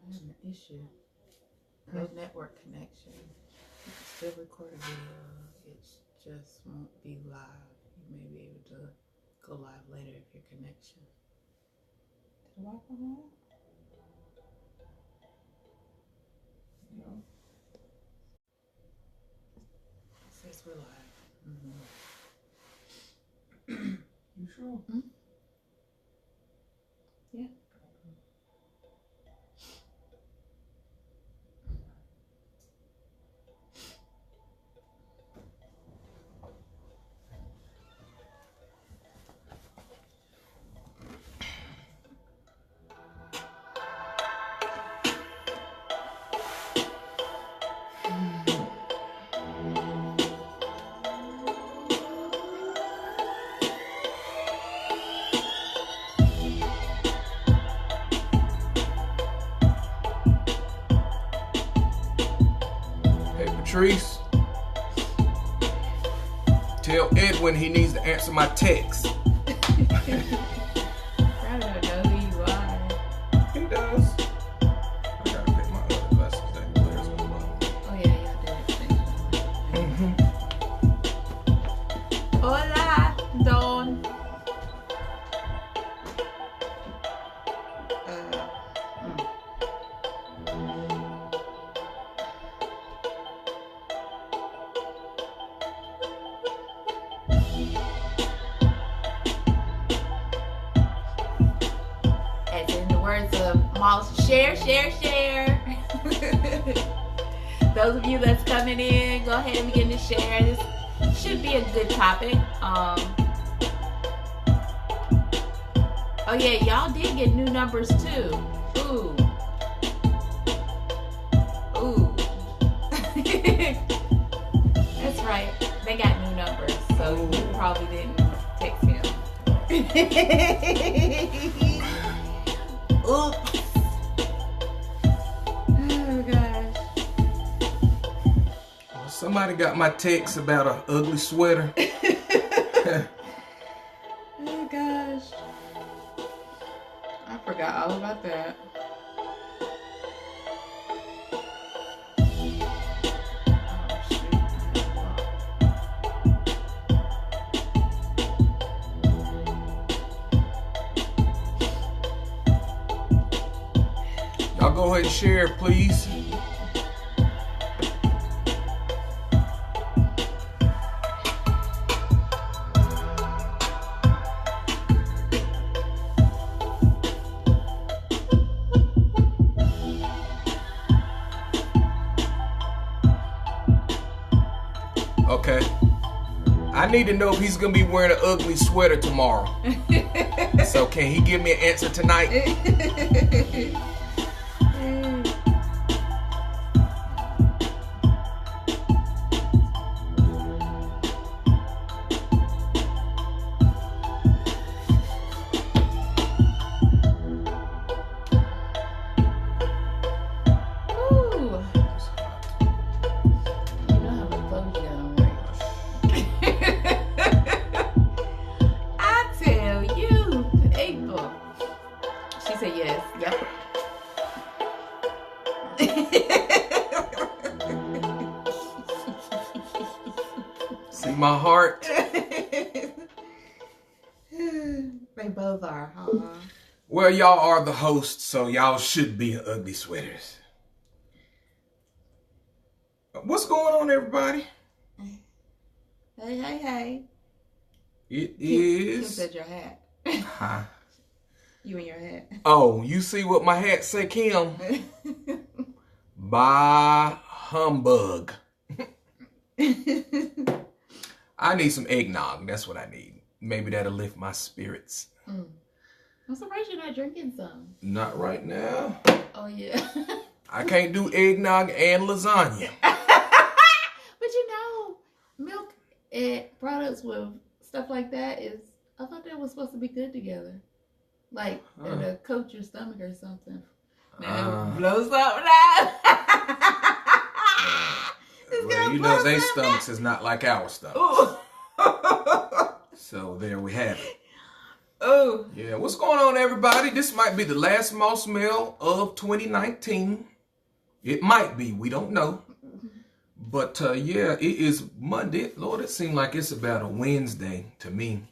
I have an issue. No network connection. You can still record a video. It just won't be live. You may be able to go live later if your connection. Did the Wi-Fi go out? No. It says we're live. You sure? Mm-hmm. Yeah. Patrice, tell Edwin he needs to answer my text. Probably don't know who you are. He does. I gotta pick my other glasses that Blair's gonna love. Oh yeah, y'all did it. Hola, Don. As in the words of Moss, share. Those of you that's coming in, go ahead and begin to share. This should be a good topic. Oh yeah, y'all did get new numbers too. Ooh. That's right. They got new numbers, so you probably didn't text him. Oops. Oh gosh. Somebody got my text about an ugly sweater. Oh gosh. I forgot all about that. Y'all go ahead and share, please. Okay. I need to know if he's gonna be wearing an ugly sweater tomorrow. So can he give me an answer tonight? See my heart? They both are, huh? Well, y'all are the hosts, so y'all should be ugly sweaters. What's going on, everybody? Hey. It Who is... said your hat? Huh? You and your hat. Oh, you see what my hat say, Kim? Bah humbug. I need some eggnog. That's what I need. Maybe that'll lift my spirits. I'm surprised you're not drinking some. Not right now. Oh, yeah. I can't do eggnog and lasagna. But you know, milk and products with stuff like that is, I thought that was supposed to be good together. Like, it'll coat your stomach or something. Now, blow something out. Well, you know, their stomachs is not like our stomachs. So there we have it. Oh. Yeah, what's going on, everybody? This might be the last Moss Mail of 2019. It might be. We don't know. But, yeah, it is Monday. Lord, it seems like it's about a Wednesday to me.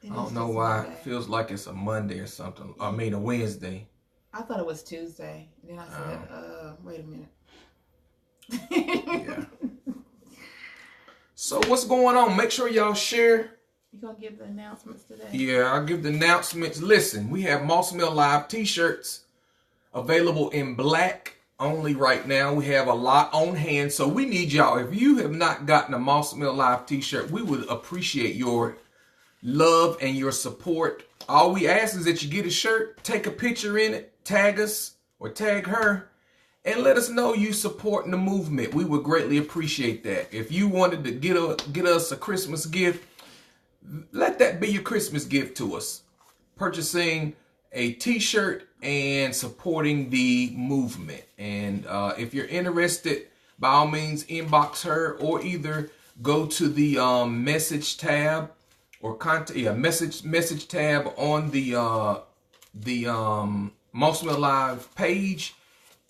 I don't know why. Monday. It feels like it's a Monday or something. I mean, a Wednesday. I thought it was Tuesday. Then I said, wait a minute. Yeah. So, what's going on? Make sure y'all share. You gonna give the announcements today? Yeah, I'll give the announcements. Listen, we have Moss Mill Live t-shirts available in black only right now. We have a lot on hand, so we need y'all. If you have not gotten a Moss Mill Live t-shirt, we would appreciate your love and your support. All we ask is that you get a shirt, take a picture in it, tag us or tag her, and let us know you supporting the movement. We would greatly appreciate that. If you wanted to get us a Christmas gift, let that be your Christmas gift to us. Purchasing a t-shirt and supporting the movement. And if you're interested, by all means, inbox her or either go to the message tab or contact message tab on the Moss Mill Live page,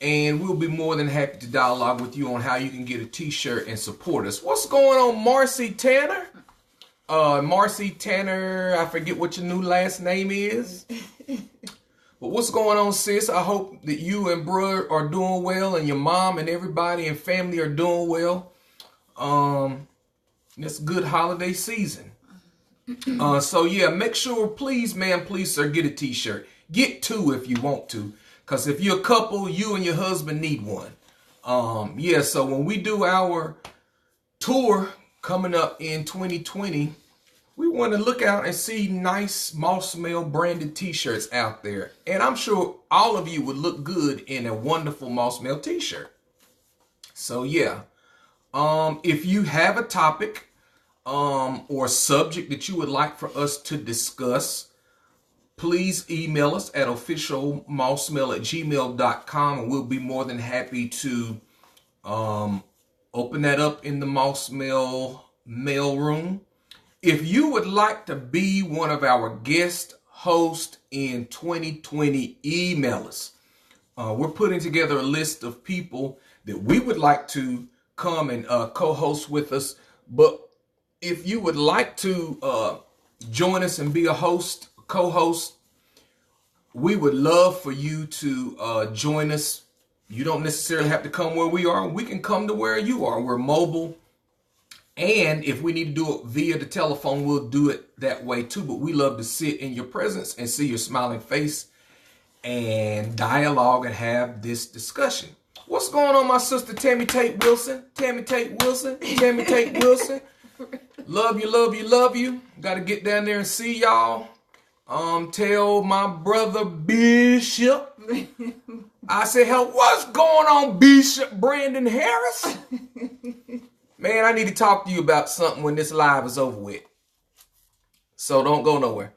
and we'll be more than happy to dialogue with you on how you can get a t-shirt and support us. What's going on, Marcy Tanner? Marcy Tanner, I forget what your new last name is. But what's going on, sis? I hope that you and bro are doing well, and your mom and everybody and family are doing well. It's a good holiday season. So yeah, make sure, please, ma'am, please, sir, get a t-shirt. Get two if you want to. Because if you're a couple, you and your husband need one. Yeah, so when we do our tour coming up in 2020, we want to look out and see nice Moss Mill branded t-shirts out there. And I'm sure all of you would look good in a wonderful Moss Mill t-shirt. So yeah, if you have a topic or subject that you would like for us to discuss, please email us at officialmossmill@gmail.com, and we'll be more than happy to open that up in the Moss Mill mail room. If you would like to be one of our guest hosts in 2020, email us. We're putting together a list of people that we would like to come and co-host with us. But if you would like to join us and be a host, co-host, we would love for you to join us. You don't necessarily have to come where we are. We can come to where you are. We're mobile. And if we need to do it via the telephone, we'll do it that way too. But we love to sit in your presence and see your smiling face and dialogue and have this discussion. What's going on, my sister Tammy Tate Wilson? Tammy Tate Wilson. Tammy Tate Wilson. Love you, love you, love you. Got to get down there and see y'all. Tell my brother Bishop. I said, hell, what's going on, Bishop Brandon Harris? Man, I need to talk to you about something when this live is over with. So don't go nowhere.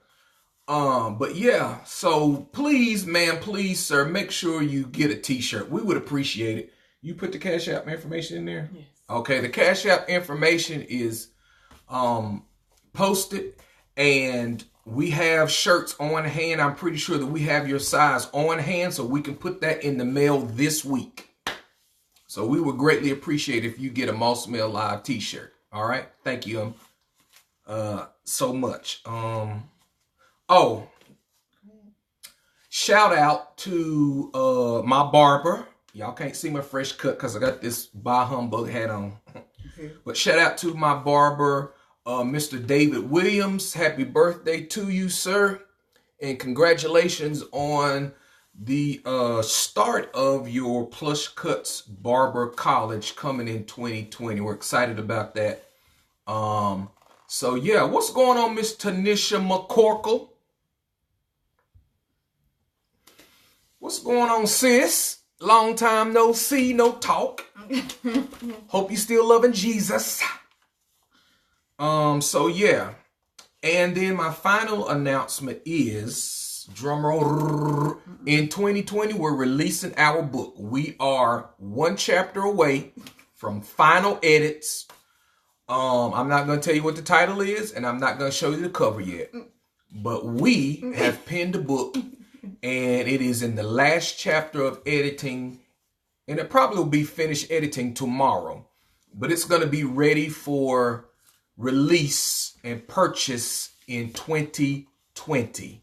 But yeah, so please, ma'am, please, sir, make sure you get a t-shirt. We would appreciate it. You put the Cash App information in there? Yes. Okay, the Cash App information is posted, and we have shirts on hand. I'm pretty sure that we have your size on hand, so we can put that in the mail this week. So we would greatly appreciate if you get a Moss Mill Live t-shirt. All right. Thank you so much. Shout out to my barber. Y'all can't see my fresh cut because I got this bah humbug hat on. But shout out to my barber, Mr. David Williams. Happy birthday to you, sir. And congratulations on the start of your Plush Cuts Barber College coming in 2020. We're excited about that. So yeah, what's going on, Miss Tanisha McCorkle? What's going on, sis? Long time no see, no talk. Hope you still loving Jesus. So yeah. And then my final announcement is, drumroll, in 2020, we're releasing our book. We are one chapter away from final edits. I'm not going to tell you what the title is, and I'm not going to show you the cover yet. but we have penned a book, and it is in the last chapter of editing, and it probably will be finished editing tomorrow, but it's going to be ready for release and purchase in 2020.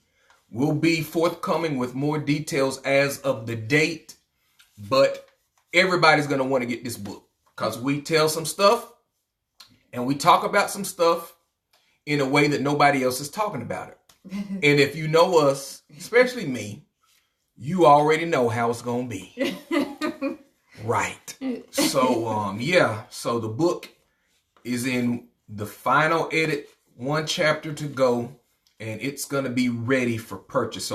We'll be forthcoming with more details as of the date, but everybody's going to want to get this book because we tell some stuff and we talk about some stuff in a way that nobody else is talking about it. And if you know us, especially me, you already know how it's going to be. Right. So, so the book is in the final edit, one chapter to go, and it's going to be ready for purchase.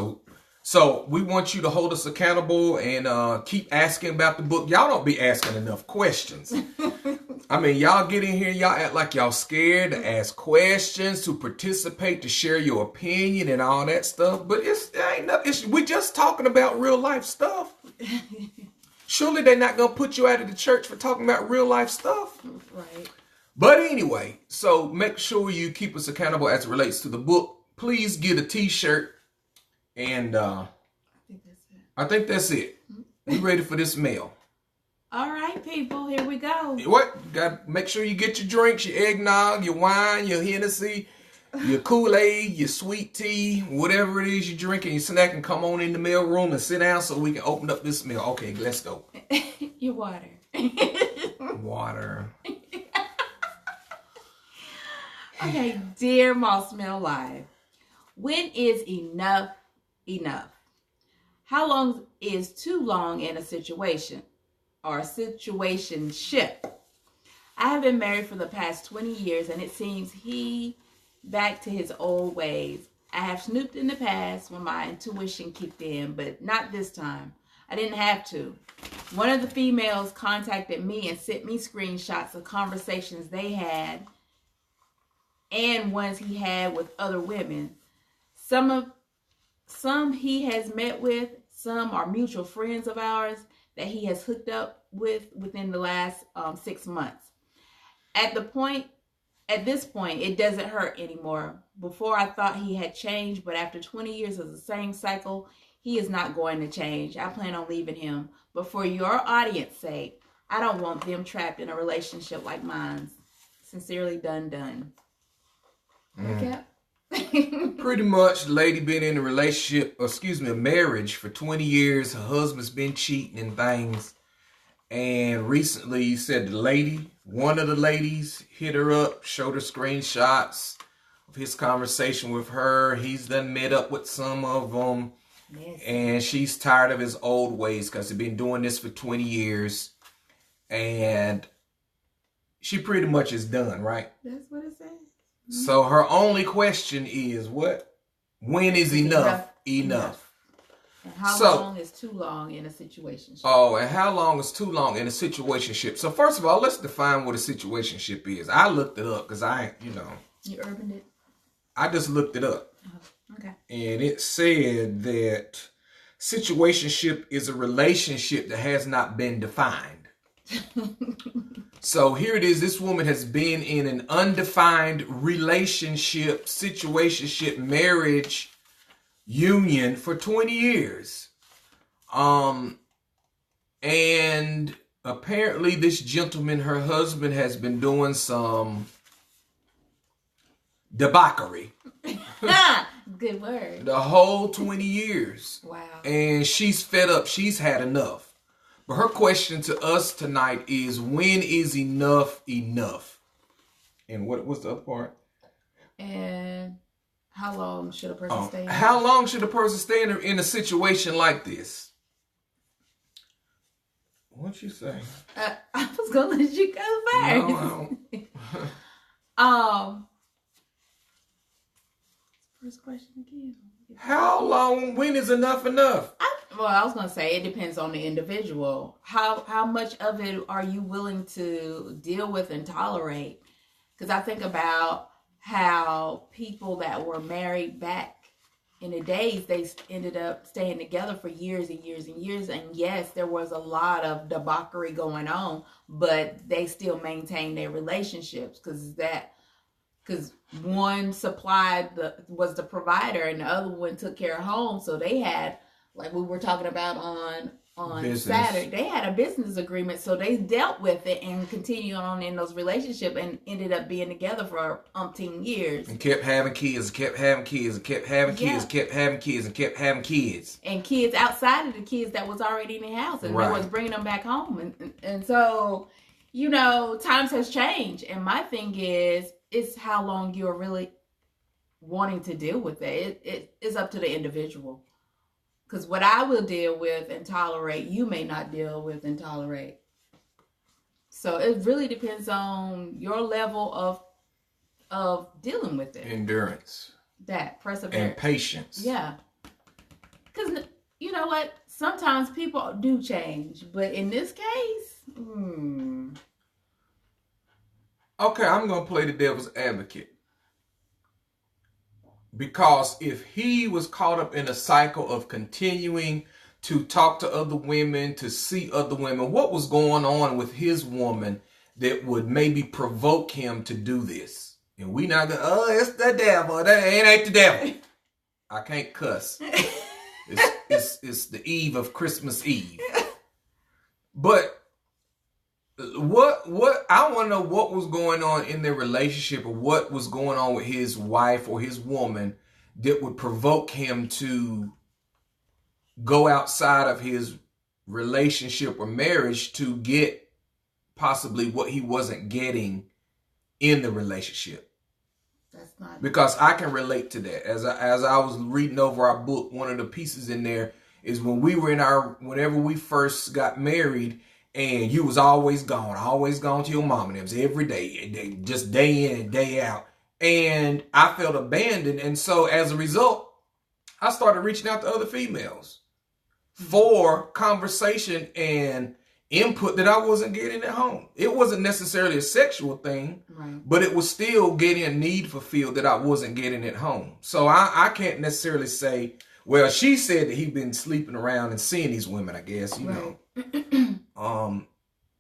So we want you to hold us accountable and keep asking about the book. Y'all don't be asking enough questions. I mean, y'all get in here, y'all act like y'all scared to ask questions, to participate, to share your opinion and all that stuff. But we just talking about real life stuff. Surely they're not going to put you out of the church for talking about real life stuff. Right. But anyway, so make sure you keep us accountable as it relates to the book. Please get a t-shirt. And I think that's it. We ready for this mail. All right, people, here we go. What? Got to make sure you get your drinks, your eggnog, your wine, your Hennessy, your Kool-Aid, your sweet tea, whatever it is you're drinking, your snack, and come on in the mail room and sit down so we can open up this mail. Okay, let's go. Your water. Water. Okay, dear Moss Mill Live, when is enough enough? How long is too long in a situation or a situationship? I have been married for the past 20 years and it seems he back to his old ways. I have snooped in the past when my intuition kicked in, but not this time. I didn't have to. One of the females contacted me and sent me screenshots of conversations they had and ones he had with other women. Some he has met with, some are mutual friends of ours that he has hooked up with within the last 6 months. At this point, it doesn't hurt anymore. Before I thought he had changed, but after 20 years of the same cycle, he is not going to change. I plan on leaving him. But for your audience's sake, I don't want them trapped in a relationship like mine. Sincerely, Done. Recap? Pretty much, lady been in a marriage for 20 years. Her husband's been cheating and things. And recently, you said one of the ladies hit her up, showed her screenshots of his conversation with her. He's done met up with some of them. Yes. And she's tired of his old ways because he's been doing this for 20 years. And she pretty much is done, right? That's what it says. So her only question is what? When is enough? Enough. And how long is too long in a situationship? Oh, and how long is too long in a situationship? So first of all, let's define what a situationship is. I looked it up because You urbaned it? I just looked it up. Oh, okay. And it said that situationship is a relationship that has not been defined. So here it is. This woman has been in an undefined relationship, situationship, marriage, union for 20 years. And apparently this gentleman, her husband, has been doing some debauchery. Good word. The whole 20 years. Wow. And she's fed up. She's had enough. But her question to us tonight is, when is enough enough? And what was the other part? And how long should a person stay in? How long should a person stay in a situation like this? What'd you say? I was going to let you go first. No, first question again. How long? When is enough enough? I was going to say it depends on the individual. How much of it are you willing to deal with and tolerate? Because I think about how people that were married back in the days, they ended up staying together for years and years and years. And yes, there was a lot of debauchery going on, but they still maintained their relationships because that because one was the provider and the other one took care of home. So they had, like we were talking about on Saturday, they had a business agreement. So they dealt with it and continued on in those relationships and ended up being together for umpteen years. And kept having kids, kept having kids, and kept having kids, kept having kids, and kept having kids. And kids outside of the kids that was already in the house, and they was bringing them back home. And so, you know, times has changed. And my thing is, it's how long you're really wanting to deal with it. It is up to the individual. Because what I will deal with and tolerate, you may not deal with and tolerate. So it really depends on your level of dealing with it. Endurance. That perseverance. And patience. Yeah. Because you know what? Sometimes people do change. But in this case, Okay, I'm going to play the devil's advocate. Because if he was caught up in a cycle of continuing to talk to other women, to see other women, what was going on with his woman that would maybe provoke him to do this? And we not going, it's the devil. That ain't the devil. I can't cuss. It's the eve of Christmas Eve. But what I want to know what was going on in their relationship, or what was going on with his wife or his woman that would provoke him to go outside of his relationship or marriage to get possibly what he wasn't getting in the relationship. That's not, because I can relate to that. As I was reading over our book, one of the pieces in there is when we were whenever we first got married, and you was always gone to your mom and them every day, just day in and day out. And I felt abandoned. And so as a result, I started reaching out to other females for conversation and input that I wasn't getting at home. It wasn't necessarily a sexual thing, right, but it was still getting a need fulfilled that I wasn't getting at home. So I can't necessarily say, well, she said that he'd been sleeping around and seeing these women, I guess, you know.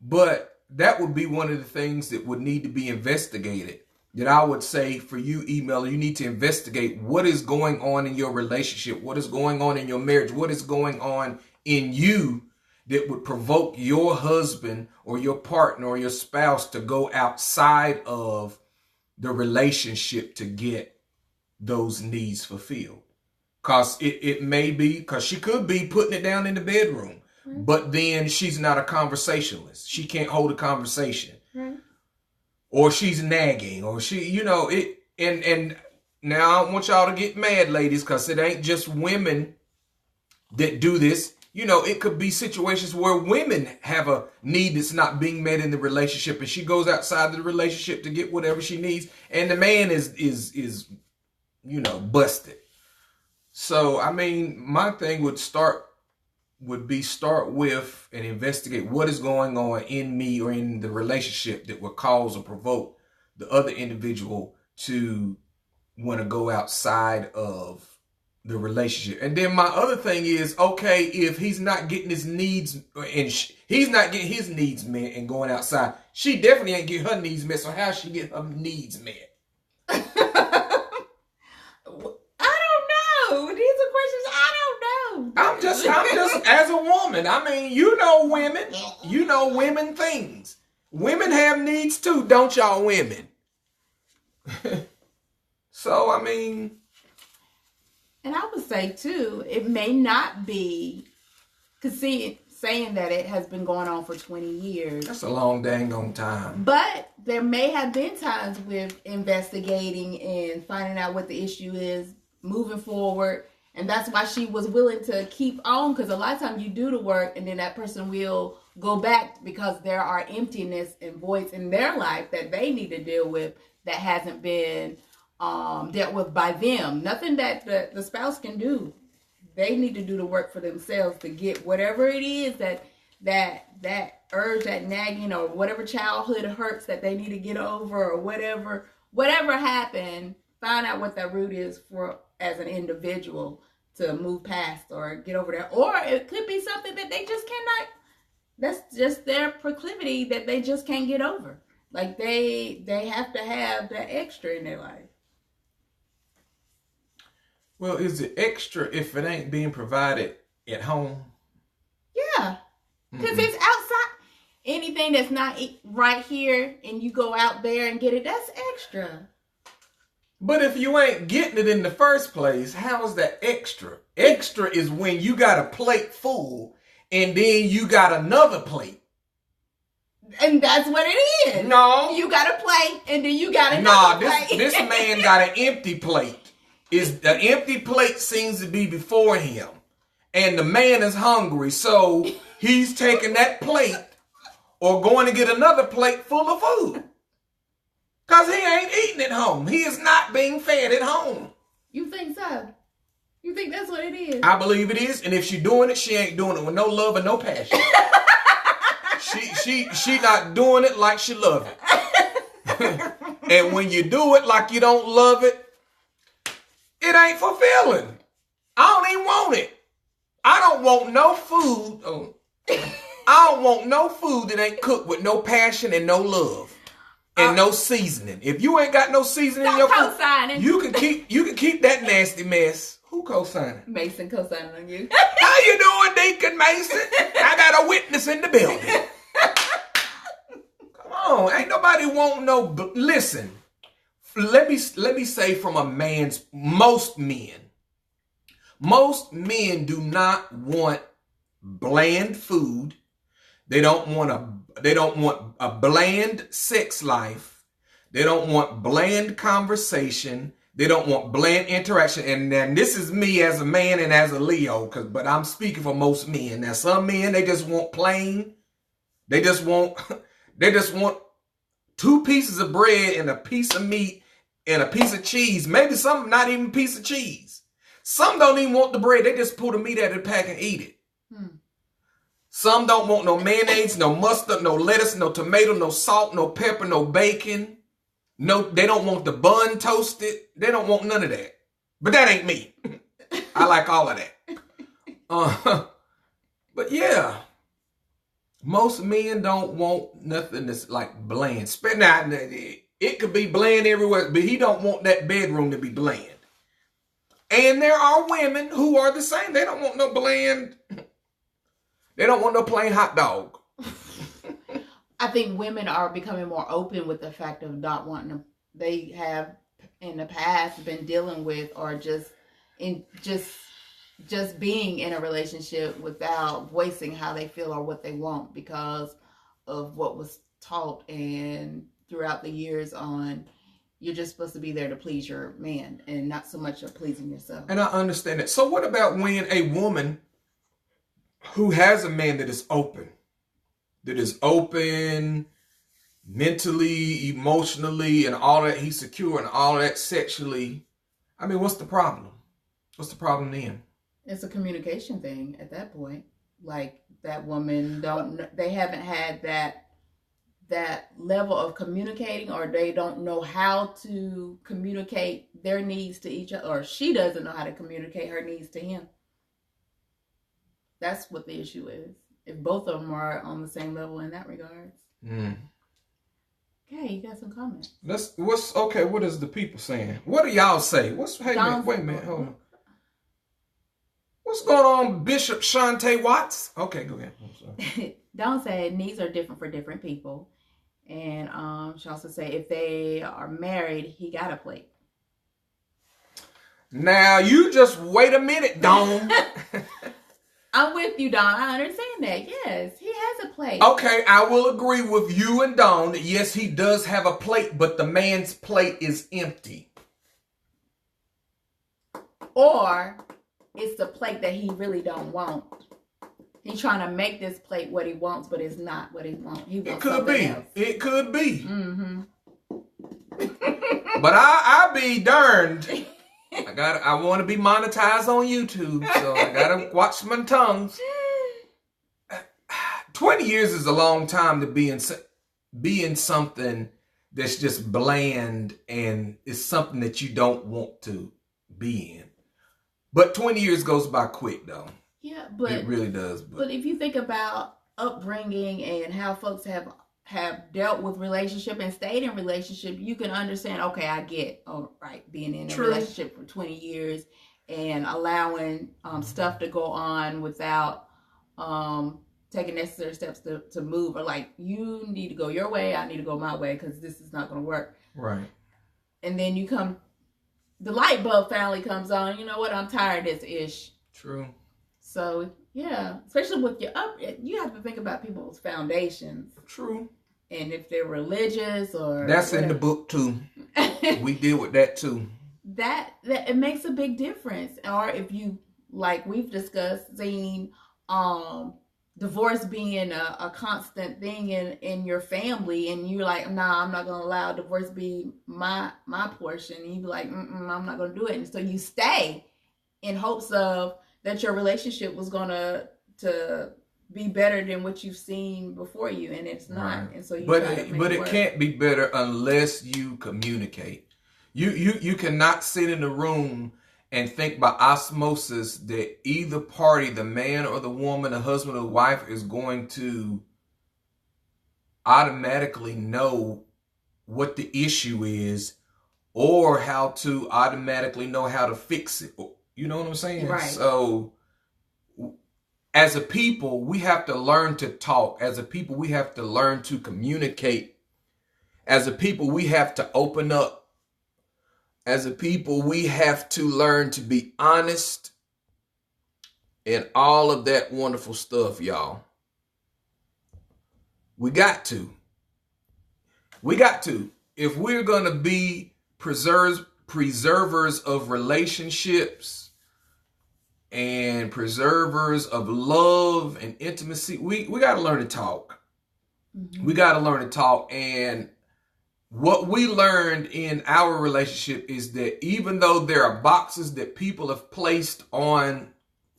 But that would be one of the things that would need to be investigated. That I would say for you, emailer, you need to investigate what is going on in your relationship, what is going on in your marriage, what is going on in you that would provoke your husband or your partner or your spouse to go outside of the relationship to get those needs fulfilled. Because it may be, because she could be putting it down in the bedroom, but then she's not a conversationalist. She can't hold a conversation. Or she's nagging, or she, you know, it. And now I don't want y'all to get mad, ladies, because it ain't just women that do this. You know, it could be situations where women have a need that's not being met in the relationship, and she goes outside of the relationship to get whatever she needs, and the man is you know, busted. So I mean, my thing would start with and investigate what is going on in me or in the relationship that would cause or provoke the other individual to want to go outside of the relationship. And then my other thing is, okay, if he's not getting his needs and he's not getting his needs met and going outside, she definitely ain't getting her needs met. So how she get her needs met? I'm just as a woman. I mean, you know women things. Women have needs too, don't y'all women? So, I mean. And I would say too, it may not be, because saying that it has been going on for 20 years. That's a long dang on time. But there may have been times with investigating and finding out what the issue is, moving forward. And that's why she was willing to keep on, because a lot of times you do the work and then that person will go back because there are emptiness and voids in their life that they need to deal with that hasn't been dealt with by them. Nothing that the spouse can do. They need to do the work for themselves to get whatever it is that urge, that nagging, or whatever childhood hurts that they need to get over, or whatever happened. Find out what that root is for as an individual to move past or get over there. Or it could be something that they just cannot, that's just their proclivity that they just can't get over. Like they have to have that extra in their life. Well, is it extra if it ain't being provided at home? Yeah, because it's outside. Anything that's not right here and you go out there and get it, that's extra. But if you ain't getting it in the first place, how is that extra? Extra is when you got a plate full and then you got another plate. And that's what it is. No. You got a plate and then you got another plate. This man got an empty plate. The empty plate seems to be before him. And the man is hungry, so he's taking that plate or going to get another plate full of food. Because he ain't eating at home. He is not being fed at home. You think so? You think that's what it is? I believe it is. And if she's doing it, she ain't doing it with no love and no passion. She not doing it like she love it. And when you do it like you don't love it, it ain't fulfilling. I don't even want it. I don't want no food. I don't want no food that ain't cooked with no passion and no love. And no seasoning. If you ain't got no seasoning in your food, you can keep that nasty mess. Who co-signing? Mason co-signing on you. How you doing, Deacon Mason? I got a witness in the building. Come on, ain't nobody want no. Listen, let me say from a man's most men do not want bland food. They don't want a bland sex life. They don't want bland conversation. They don't want bland interaction. And then this is me as a man and as a Leo, but I'm speaking for most men. Now some men, they just want plain. They just want 2 pieces of bread and a piece of meat and a piece of cheese. Maybe some not even a piece of cheese. Some don't even want the bread. They just pull the meat out of the pack and eat it. Some don't want no mayonnaise, no mustard, no lettuce, no tomato, no salt, no pepper, no bacon. No, they don't want the bun toasted. They don't want none of that. But that ain't me. I like all of that. But yeah, most men don't want nothing that's like bland. Now, it could be bland everywhere, but he don't want that bedroom to be bland. And there are women who are the same. They don't want no bland. They don't want no plain hot dog. I think women are becoming more open with the fact of not wanting to. They have in the past been dealing with or just being in a relationship without voicing how they feel or what they want because of what was taught and throughout the years on you're just supposed to be there to please your man and not so much of pleasing yourself. And I understand that. So what about when a woman who has a man that is open mentally, emotionally, and all that, he's secure and all that sexually? I mean, what's the problem? What's the problem then? It's a communication thing at that point. Like that woman they haven't had that level of communicating, or they don't know how to communicate their needs to each other, or she doesn't know how to communicate her needs to him. That's what the issue is. If both of them are on the same level in that regards. Okay, you got some comments. What is the people saying? What do y'all say? Wait a minute, hold on. What's going on, Bishop Shantae Watts? Okay, go ahead. I'm sorry. Dawn said needs are different for different people. And she also said if they are married, he got a plate. Now, you just wait a minute, Dawn. I'm with you, Dawn. I understand that. Yes, he has a plate. Okay, I will agree with you and Dawn that yes, he does have a plate, but the man's plate is empty. Or it's the plate that he really don't want. He's trying to make this plate what he wants, but it's not what he wants. He wants something else. It could be. Mm-hmm. But I be darned. I want to be monetized on YouTube, so I gotta watch my tongues. 20 years is a long time to be in something that's just bland and it's something that you don't want to be in. But 20 years goes by quick, though. Yeah, but it really does. But if you think about upbringing and how folks have have dealt with relationship and stayed in relationship, you can understand, okay, I get, all right, being in a relationship for 20 years and allowing stuff to go on without taking necessary steps to move, or like, you need to go your way, I need to go my way, because this is not going to work. Right. And then the light bulb finally comes on. You know what? I'm tired of this ish. True. So yeah, especially with you have to think about people's foundations. True. And if they're religious or that's whatever. In the book too. We deal with that too. That it makes a big difference. Or if you, like we've discussed, seeing divorce being a constant thing in your family, and you're like, nah, I'm not gonna allow divorce be my portion, and you be like, I'm not gonna do it, and so you stay in hopes of that your relationship was gonna to be better than what you've seen before you, and it's not. Right. And so you but it can't be better unless you communicate. You cannot sit in a room and think by osmosis that either party, the man or the woman, the husband or the wife, is going to automatically know what the issue is or how to automatically know how to fix it. You know what I'm saying? Right. So as a people, we have to learn to talk. As a people, we have to learn to communicate. As a people, we have to open up. As a people, we have to learn to be honest and all of that wonderful stuff, y'all. We got to. If we're going to be preservers of relationships and preservers of love and intimacy, we got to learn to talk. Mm-hmm. We got to learn to talk. And what we learned in our relationship is that even though there are boxes that people have placed on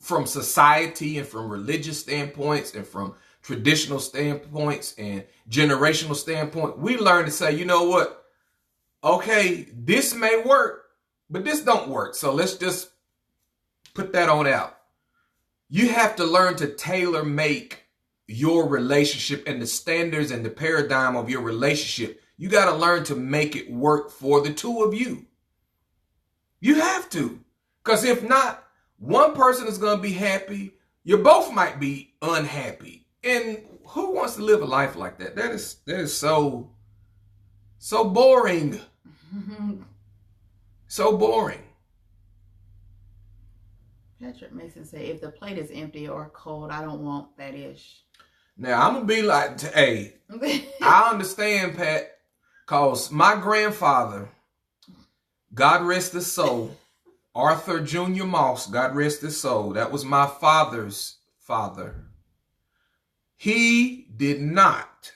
from society and from religious standpoints and from traditional standpoints and generational standpoint, we learned to say, you know what? Okay, this may work, but this don't work. So let's just put that on out. You have to learn to tailor make your relationship and the standards and the paradigm of your relationship. You got to learn to make it work for the two of you. You have to. Because if not, one person is going to be happy. You both might be unhappy. And who wants to live a life like that? That is so boring. So boring. Patrick Mason said, if the plate is empty or cold, I don't want that ish. Now, I'm going to be like, hey, I understand, Pat. Because my grandfather, God rest his soul, Arthur Jr. Moss, God rest his soul, that was my father's father. He did not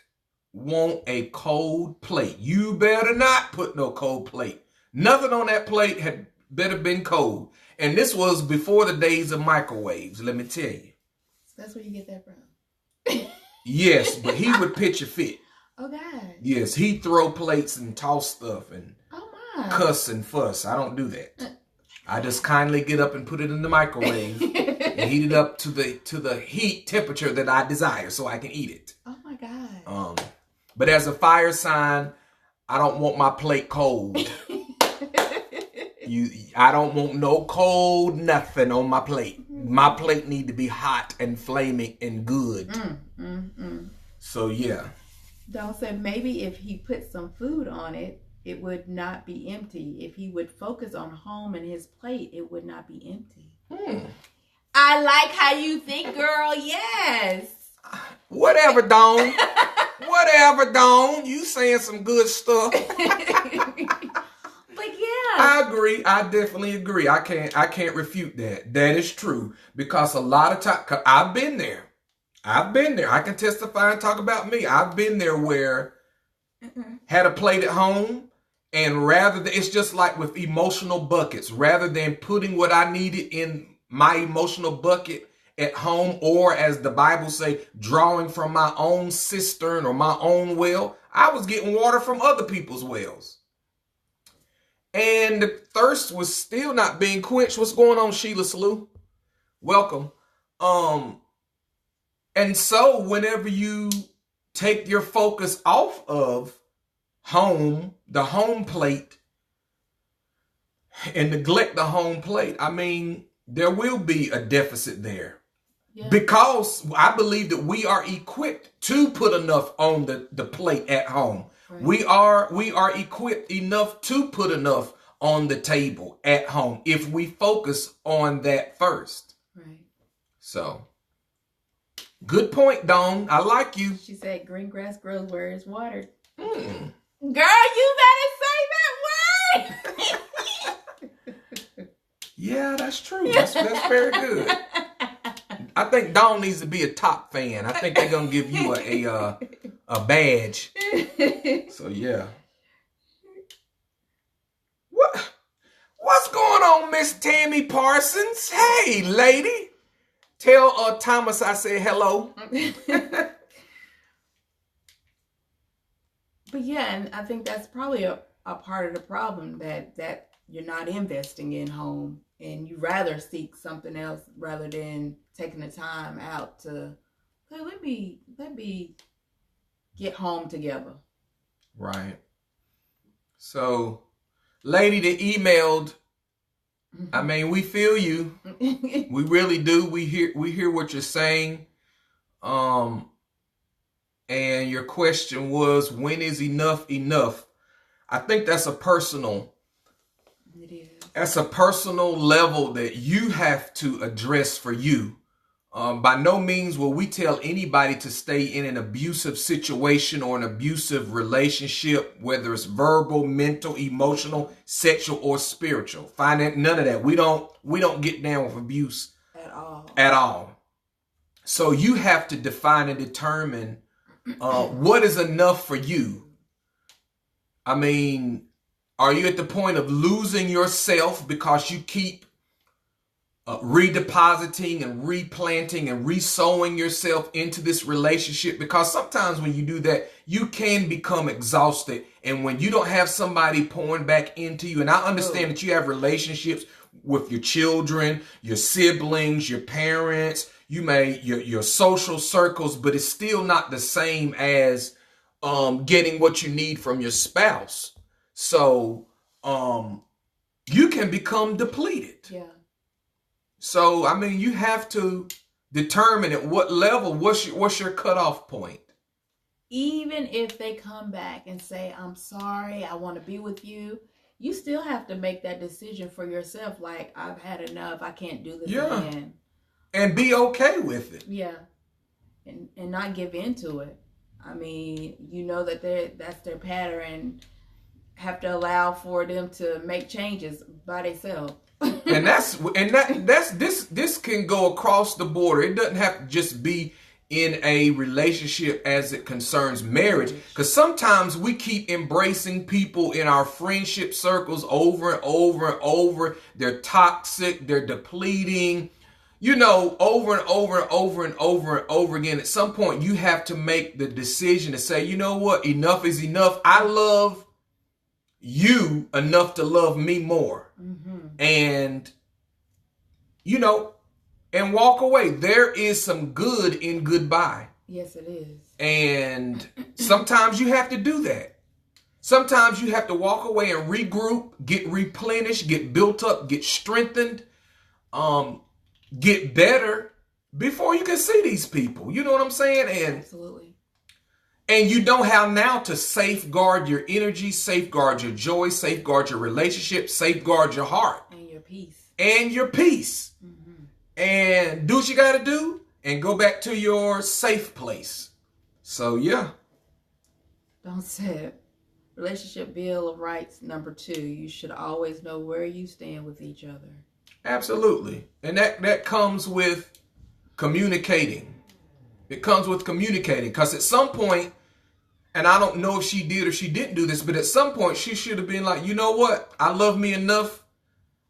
want a cold plate. You better not put no cold plate. Nothing on that plate had better been cold. And this was before the days of microwaves, let me tell you. So that's where you get that from. Yes, but he would pitch a fit. Oh, God. Yes, he throw plates and toss stuff and cuss and fuss. I don't do that. I just kindly get up and put it in the microwave and heat it up to the heat temperature that I desire so I can eat it. Oh, my God. But as a fire sign, I don't want my plate cold. I don't want no cold nothing on my plate. My plate need to be hot and flaming and good. So, yeah. Dawn said maybe if he put some food on it, it would not be empty. If he would focus on home and his plate, it would not be empty. I like how you think, girl. Yes. Whatever, Dawn. Whatever, Dawn. You saying some good stuff. But yeah. I agree. I definitely agree. I can't refute that. That is true. Because a lot of time, I've been there. I can testify and talk about me. I've been there where had a plate at home, and it's just like with emotional buckets, rather than putting what I needed in my emotional bucket at home, or as the Bible say, drawing from my own cistern or my own well, I was getting water from other people's wells. And the thirst was still not being quenched. What's going on, Sheila Salou? Welcome. And so whenever you take your focus off of the home plate, and neglect the home plate, I mean, there will be a deficit there. Yeah. Because I believe that we are equipped to put enough on the plate at home. Right. We are equipped enough to put enough on the table at home if we focus on that first. Right. So, good point, Dawn. I like you. She said green grass grows where it's watered. Girl, you better say that word. Yeah, that's true. That's very good. I think Dawn needs to be a top fan. I think they're gonna give you a badge. So yeah. What's going on, Miss Tammy Parsons? Hey, lady. Tell Thomas I said hello. But yeah, and I think that's probably a part of the problem that you're not investing in home, and you rather seek something else rather than taking the time out to, hey, let me get home together. Right. So, lady that emailed, I mean, we feel you. We really do. We hear what you're saying. And your question was, when is enough enough? I think that's a personal. It is. That's a personal level that you have to address for you. By no means will we tell anybody to stay in an abusive situation or an abusive relationship, whether it's verbal, mental, emotional, sexual, or spiritual. None of that. We don't get down with abuse at all. So you have to define and determine what is enough for you. I mean, are you at the point of losing yourself because you keep redepositing and replanting and resowing yourself into this relationship? Because sometimes when you do that, you can become exhausted. And when you don't have somebody pouring back into you, and I understand that you have relationships with your children, your siblings, your parents, your social circles, but it's still not the same as getting what you need from your spouse. So you can become depleted. Yeah. So, I mean, you have to determine at what level, what's your cutoff point. Even if they come back and say, I'm sorry, I want to be with you, you still have to make that decision for yourself. Like, I've had enough. I can't do this again. And be okay with it. Yeah. And not give into it. I mean, you know that that's their pattern. Have to allow for them to make changes by themselves. And this can go across the border. It doesn't have to just be in a relationship as it concerns marriage, because sometimes we keep embracing people in our friendship circles over and over and over. They're toxic, they're depleting, over and over and over and over and over again. At some point you have to make the decision to say, you know what, enough is enough. I love you enough to love me more. And and walk away. There is some good in goodbye. Yes, it is. And sometimes you have to do that. Sometimes you have to walk away and regroup, get replenished, get built up, get strengthened, get better before you can see these people. You know what I'm saying? And absolutely. And you know how now to safeguard your energy, safeguard your joy, safeguard your relationship, safeguard your heart. And your peace. Mm-hmm. And do what you got to do and go back to your safe place. So, yeah. Don't say it. Relationship Bill of Rights number 2. You should always know where you stand with each other. Absolutely. And that comes with communicating. It comes with communicating, because at some point, and I don't know if she did or she didn't do this, but at some point she should have been like, you know what? I love me enough.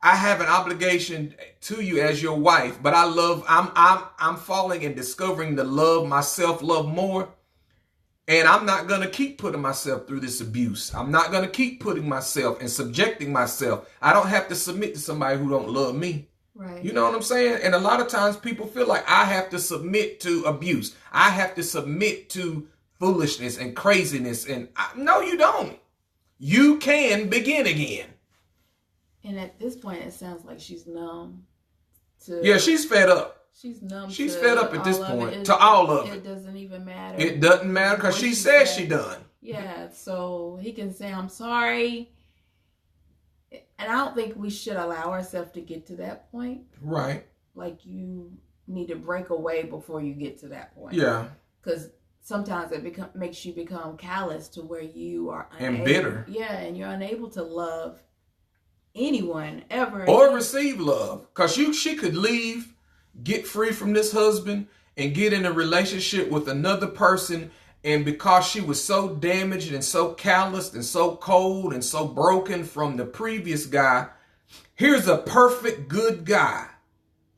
I have an obligation to you as your wife, but I'm falling and discovering the love, my self-love more. And I'm not going to keep putting myself through this abuse. I'm not going to keep putting myself and subjecting myself. I don't have to submit to somebody who don't love me. Right. You know what I'm saying? And a lot of times people feel like I have to submit to abuse. I have to submit to foolishness and craziness. And no, you don't. You can begin again. And at this point, it sounds like she's numb. Yeah, she's fed up. She's numb. She's fed up at this point to all of it. It doesn't even matter. It doesn't matter because she says she done. Yeah, so he can say, I'm sorry. And I don't think we should allow ourselves to get to that point. Right. Like, you need to break away before you get to that point. Yeah. Because sometimes it makes you become callous to where you are unable, and bitter. Yeah, and you're unable to love anyone ever. Or receive love. Because she could leave, get free from this husband, and get in a relationship with another person. And because she was so damaged and so calloused and so cold and so broken from the previous guy, here's a perfect good guy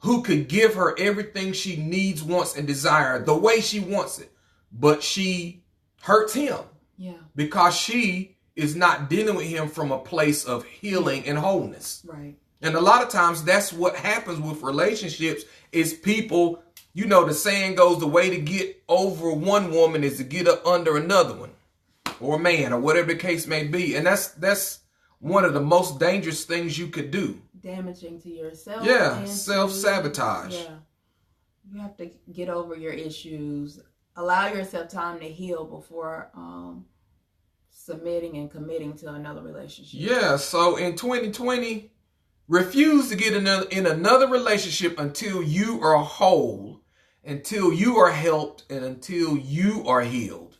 who could give her everything she needs, wants, and desires the way she wants it. But she hurts him. Yeah. Because she is not dealing with him from a place of healing and wholeness. Right. And a lot of times that's what happens with relationships is people, you know, the saying goes, the way to get over one woman is to get up under another one or a man or whatever the case may be. And that's one of the most dangerous things you could do. Damaging to yourself. Yeah, self-sabotage. Yeah. You have to get over your issues. Allow yourself time to heal before submitting and committing to another relationship. Yeah, so in 2020, refuse to get in another relationship until you are whole, until you are helped, and until you are healed.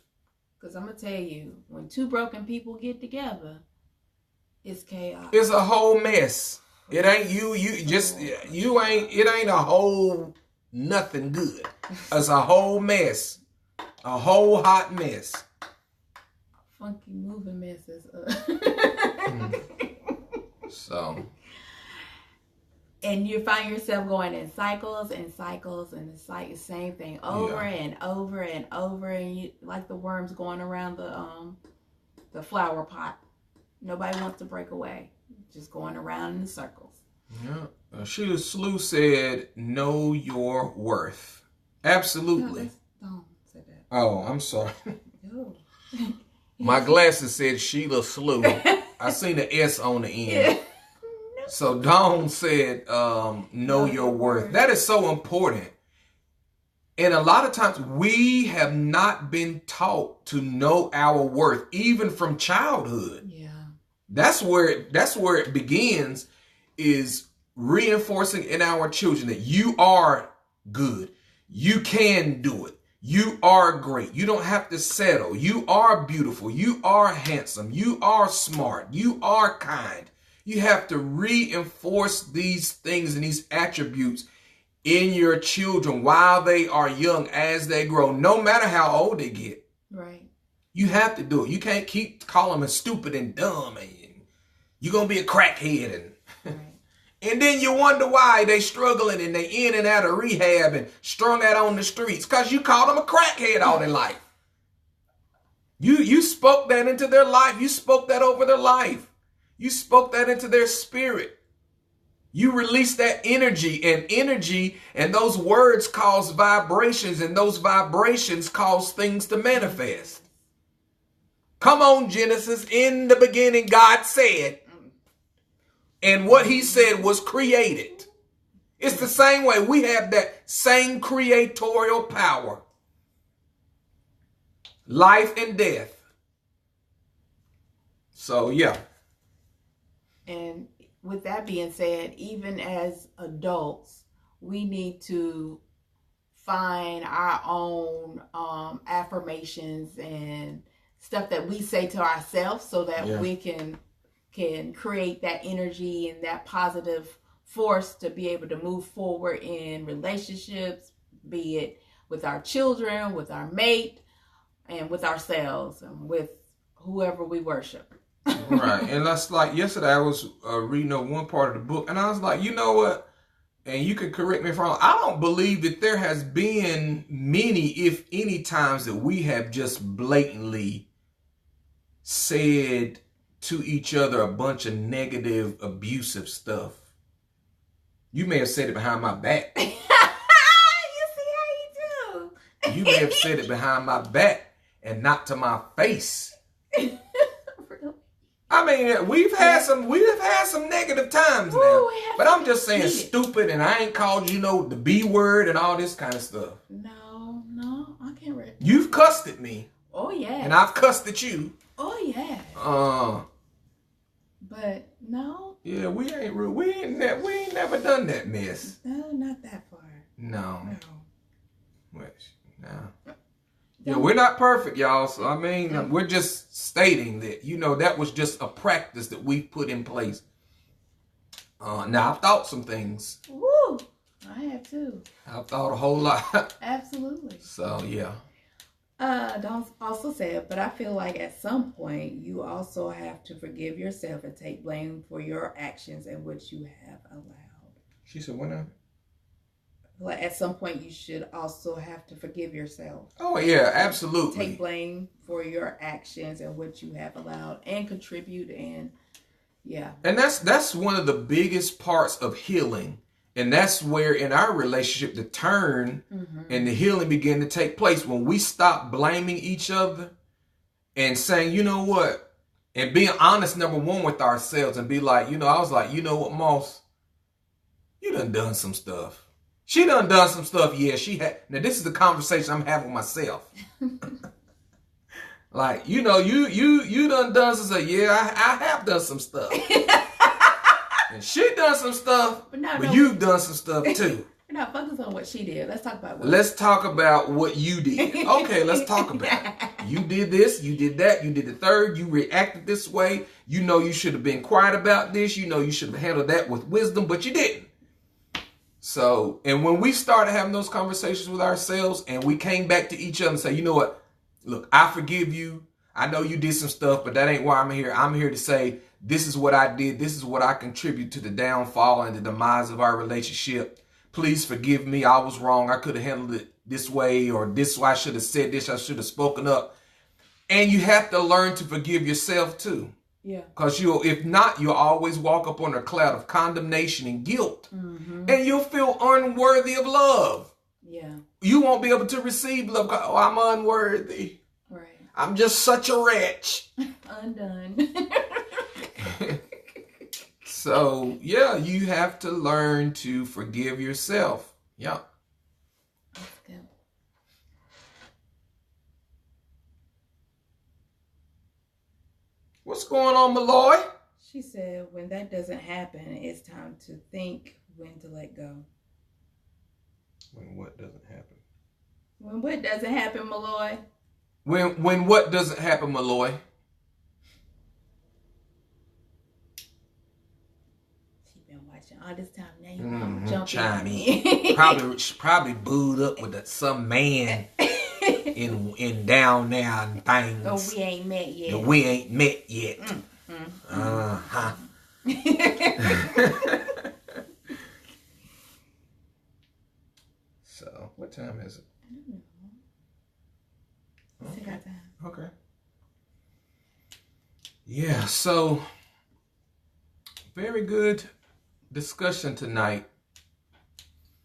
Because I'm going to tell you, when two broken people get together, it's chaos. It's a whole mess. It ain't it ain't a whole nothing good. It's a whole mess. A whole hot mess. Funky moving messes. So. And you find yourself going in cycles and cycles, and it's like the same thing over and over and over, and you like the worms going around the flower pot. Nobody wants to break away. Just going around in circles. Yeah. Sheila Slew said, know your worth. Absolutely. No, don't say that. Oh, I'm sorry. No. My glasses said Sheila Slew. I seen the S on the end. Yeah. So Dawn said, know your worth. That is so important. And a lot of times we have not been taught to know our worth, even from childhood. Yeah. That's where it begins, is reinforcing in our children that you are good. You can do it. You are great. You don't have to settle. You are beautiful. You are handsome. You are smart. You are kind. You have to reinforce these things and these attributes in your children while they are young, as they grow, no matter how old they get. Right. You have to do it. You can't keep calling them stupid and dumb and you're going to be a crackhead. And, and then you wonder why they struggling and they in and out of rehab and strung out on the streets because you called them a crackhead all their life. You spoke that into their life. You spoke that over their life. You spoke that into their spirit. You released that energy, and those words cause vibrations, and those vibrations cause things to manifest. Come on, Genesis. In the beginning, God said, and what he said was created. It's the same way. We have that same creatorial power. Life and death. So, yeah. And with that being said, even as adults, we need to find our own affirmations and stuff that we say to ourselves so that we can create that energy and that positive force to be able to move forward in relationships, be it with our children, with our mate, and with ourselves, and with whoever we worship. Right. And that's like yesterday I was reading one part of the book, and I was like, you know what? And you can correct me if I'm wrong. I don't believe that there has been many, if any, times that we have just blatantly said to each other a bunch of negative, abusive stuff. You may have said it behind my back. You see how you do. You may have said it behind my back. and not to my face. Really? I mean, we've had some negative times Ooh, now. we have But I'm just saying heated. stupid, and I ain't called the B word and all this kind of stuff. No, I can't read. You've cussed at me, Oh yeah. and I've cussed at you. Oh yeah. But no. Yeah, we ain't never done that mess. No, not that far. No. No. Which, no. Yeah, we're not perfect, y'all. So, I mean, we're just stating that, that was just a practice that we put in place. Now, I've thought some things. Woo! I have too. I've thought a whole lot. Absolutely. So, yeah. Don't also say it, but I feel like at some point you also have to forgive yourself and take blame for your actions and what you have allowed. She said, what now? Like at some point you should also have to forgive yourself. Oh yeah, absolutely. Take blame for your actions and what you have allowed and contribute and yeah. And that's one of the biggest parts of healing. And that's where in our relationship the turn and the healing began to take place when we stop blaming each other and saying, you know what? And being honest, number one, with ourselves and be like, I was like, you know what, Moss? You done some stuff. She done some stuff. Yeah, she had. Now, this is the conversation I'm having with myself. Like, you done some stuff. Yeah, I have done some stuff. And she done some stuff, but you've done some stuff too. We're not focused on what she did. Let's talk about Let's talk about what you did. Okay, let's talk about it. You did this, you did that, you did the third, you reacted this way. You should have been quiet about this. You should have handled that with wisdom, but you didn't. So, and when we started having those conversations with ourselves and we came back to each other and say, you know what? Look, I forgive you. I know you did some stuff, but that ain't why I'm here. I'm here to say, this is what I did. This is what I contribute to the downfall and the demise of our relationship. Please forgive me. I was wrong. I could have handled it this way or this way. I should have said this. I should have spoken up. And you have to learn to forgive yourself too. Yeah. Because if not, you'll always walk up on a cloud of condemnation and guilt. And you'll feel unworthy of love. Yeah. You won't be able to receive love. Oh, I'm unworthy. Right. I'm just such a wretch. Undone. So, yeah, you have to learn to forgive yourself. Yeah. That's good. What's going on, Malloy? She said, when that doesn't happen, it's time to think when to let go. When what doesn't happen? When what doesn't happen, Malloy? When what doesn't happen, Malloy? She been watching all this time. Now you want to jump Chinese. probably booed up with some man in down there and things. Oh, we ain't met yet. No, we ain't met yet. So, what time is it? I don't know. Still got time. Okay. Yeah, so very good discussion tonight.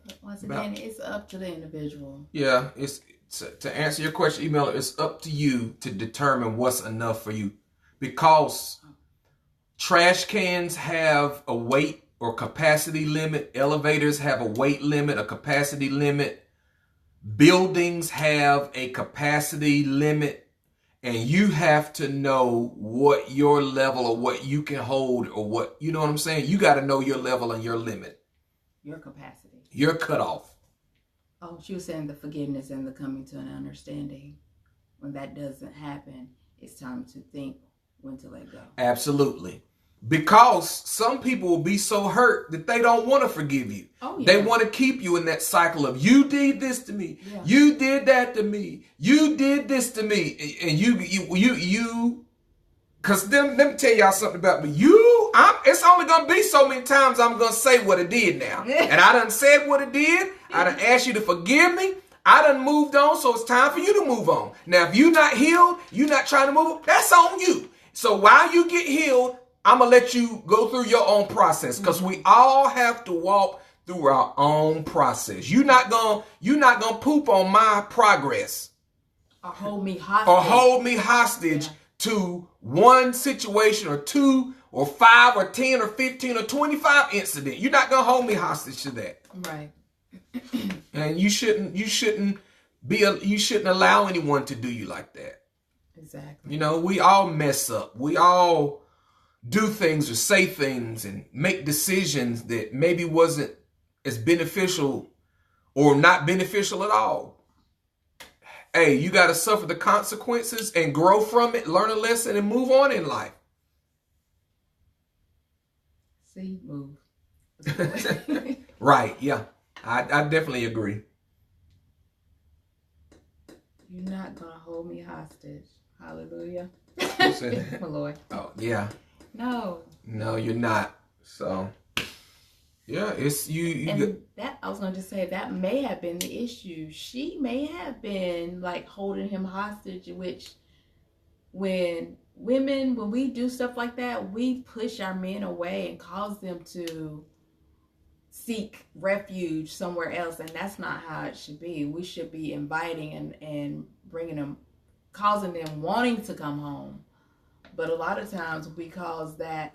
But once again, it's up to the individual. Yeah, it's to answer your question, email it. It's up to you to determine what's enough for you, because trash cans have a weight or capacity limit. Elevators have a weight limit, a capacity limit. Buildings have a capacity limit. And you have to know what your level or what you can hold or what, you know what I'm saying? You got to know your level and your limit. Your capacity. Your cutoff. Oh, she was saying the forgiveness and the coming to an understanding. When that doesn't happen, it's time to think when to let go. Absolutely. Because some people will be so hurt that they don't want to forgive you. Oh, yeah. They want to keep you in that cycle of, you did this to me. Yeah. You did that to me. You did this to me. And you, because let me tell y'all something about me. It's only going to be so many times I'm going to say what it did now. And I done said what it did. I done asked you to forgive me. I done moved on, so it's time for you to move on. Now, if you're not healed, you're not trying to move on, that's on you. So while you get healed, I'm going to let you go through your own process, because we all have to walk through our own process. You're not going to poop on my progress. or hold me hostage. Or hold me hostage to one situation or 2 or 5 or 10 or 15 or 25 incident. You're not going to hold me hostage to that. Right. And you shouldn't allow anyone to do you like that. Exactly. You know, we all mess up. We all do things or say things and make decisions that maybe wasn't as beneficial or not beneficial at all. Hey, you got to suffer the consequences and grow from it, learn a lesson, and move on in life. See, move. Right, yeah. I definitely agree. You're not going to hold me hostage. Hallelujah. My Lord. Oh, yeah. No. No, you're not. So, yeah, it's you. And that, I was going to say, that may have been the issue. She may have been like holding him hostage, which when we do stuff like that, we push our men away and cause them to seek refuge somewhere else. And that's not how it should be. We should be inviting and bringing them, causing them wanting to come home. But a lot of times we cause that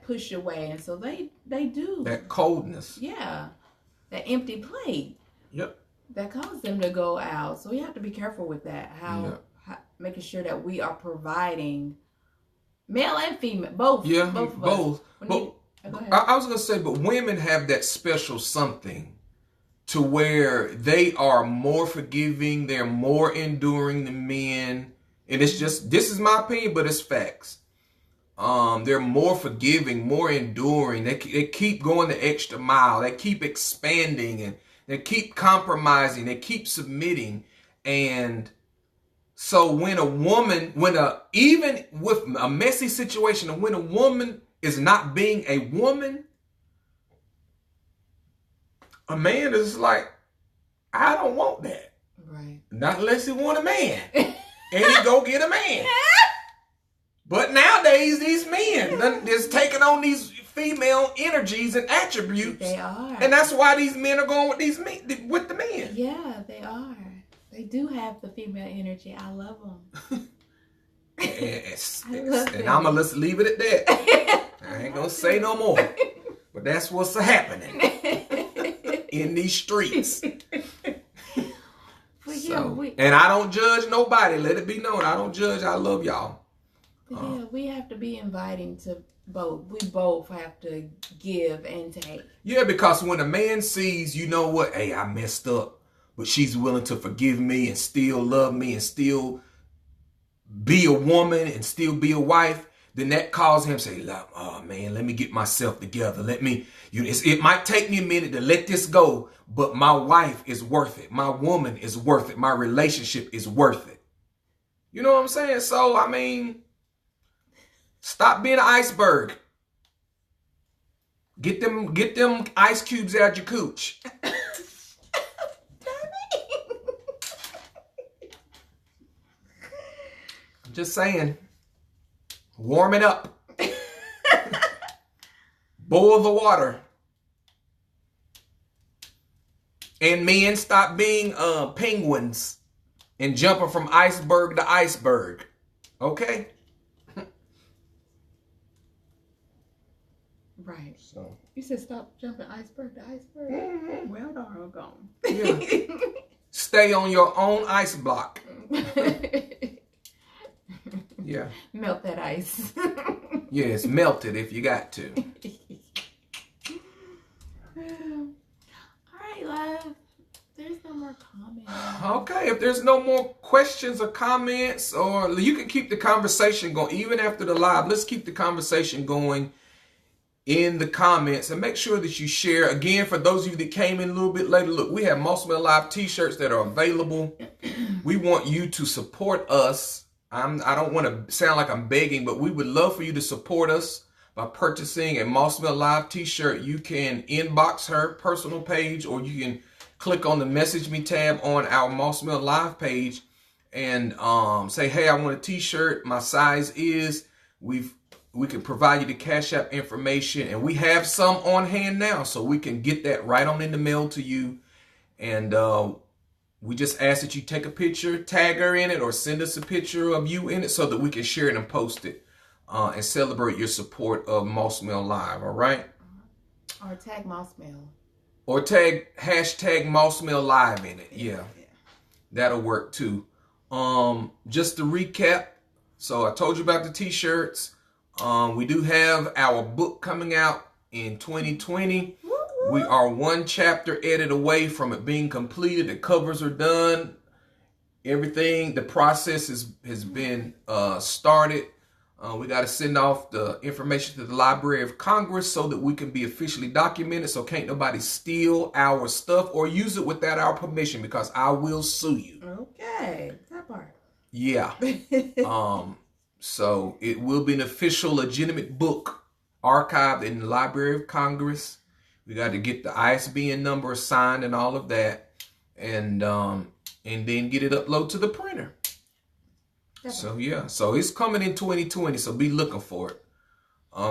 push away, and so they do that coldness. Yeah, that empty plate. Yep. That causes them to go out. So we have to be careful with that. How making sure that we are providing male and female, both. Yeah, both. Of both. Us. But Go ahead. I was gonna say, but women have that special something to where they are more forgiving, they're more enduring than men. And it's just, this is my opinion, but it's facts. They're more forgiving, more enduring. They keep going the extra mile. They keep expanding and they keep compromising. They keep submitting. And so when a woman, even with a messy situation, when a woman is not being a woman, a man is like, I don't want that. Right. Not unless he want a man. And he go get a man. But nowadays, these men is taking on these female energies and attributes. They are. And that's why these men are going with with the men. Yeah, they are. They do have the female energy. I love them. And I'm going to leave it at that. I ain't going to say no more. But that's what's happening in these streets. And I don't judge nobody. Let it be known. I don't judge. I love y'all. Yeah, we have to be inviting to both. We both have to give and take. Yeah, because when a man sees, you know what, hey, I messed up, but she's willing to forgive me and still love me and still be a woman and still be a wife, then that causes him to say, oh man, let me get myself together. It might take me a minute to let this go, but my wife is worth it. My woman is worth it. My relationship is worth it. You know what I'm saying? So, I mean, stop being an iceberg. Get them ice cubes out your cooch. I'm just saying. Warm it up. Boil the water. And men, stop being penguins and jumping from iceberg to iceberg. Okay? Right. So you said stop jumping iceberg to iceberg. Mm-hmm. Well, doggone. Yeah. Stay on your own ice block. Yeah. Melt that ice. Yes, melt it if you got to. All right, love. There's no more comments. Okay, if there's no more questions or comments, or you can keep the conversation going even after the live. Let's keep the conversation going in the comments and make sure that you share. Again, for those of you that came in a little bit later, look, we have Muscle Man Live t-shirts that are available. We want you to support us. I don't want to sound like I'm begging, but we would love for you to support us by purchasing a Muscle Man Live t-shirt. You can inbox her personal page, or you can click on the message me tab on our Muscle Man Live page and say, hey, I want a t-shirt. My size is, we can provide you the Cash App information, and we have some on hand now, so we can get that right on in the mail to you. And We just ask that you take a picture, tag her in it, or send us a picture of you in it so that we can share it and post it and celebrate your support of Moss Mill Live, all right? Or tag Moss Mill. Or tag hashtag Moss Mill Live in it. Yeah. That'll work too. Just to recap, so I told you about the t-shirts. We do have our book coming out in 2020. We are one chapter edit away from it being completed. The covers are done. Everything, the process has been started. We got to send off the information to the Library of Congress so that we can be officially documented, so can't nobody steal our stuff or use it without our permission, because I will sue you. Okay, that part. Yeah. So it will be an official, legitimate book archived in the Library of Congress. We got to get the ISBN number assigned and all of that, and then get it uploaded to the printer. So yeah, so it's coming in 2020, so be looking for it.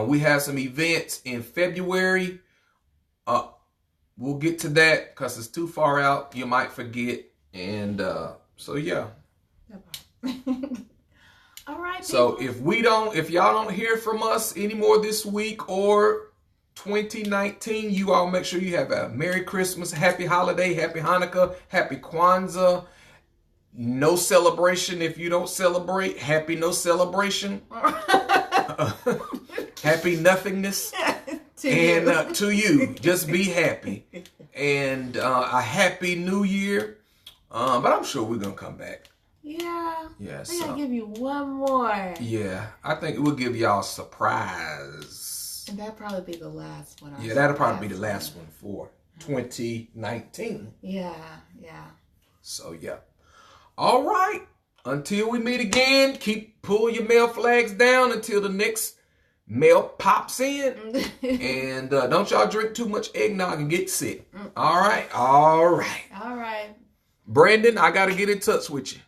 We have some events in February. We'll get to that because it's too far out. You might forget. And so yeah. All right. So people, if y'all don't hear from us anymore this week or 2019, you all make sure you have a Merry Christmas, Happy Holiday, Happy Hanukkah, Happy Kwanzaa. No celebration if you don't celebrate. Happy no celebration. Happy nothingness. To you. Just be happy. And a happy new year. But I'm sure we're going to come back. Yeah. Yeah. I got to give you one more. Yeah. I think we'll give y'all a surprise. And that'll probably be the last one. Yeah, that'll probably be the last one for 2019. Yeah. So, yeah. All right. Until we meet again, pull your mail flags down until the next mail pops in. And don't y'all drink too much eggnog and get sick. All right. All right. Brandon, I got to get in touch with you.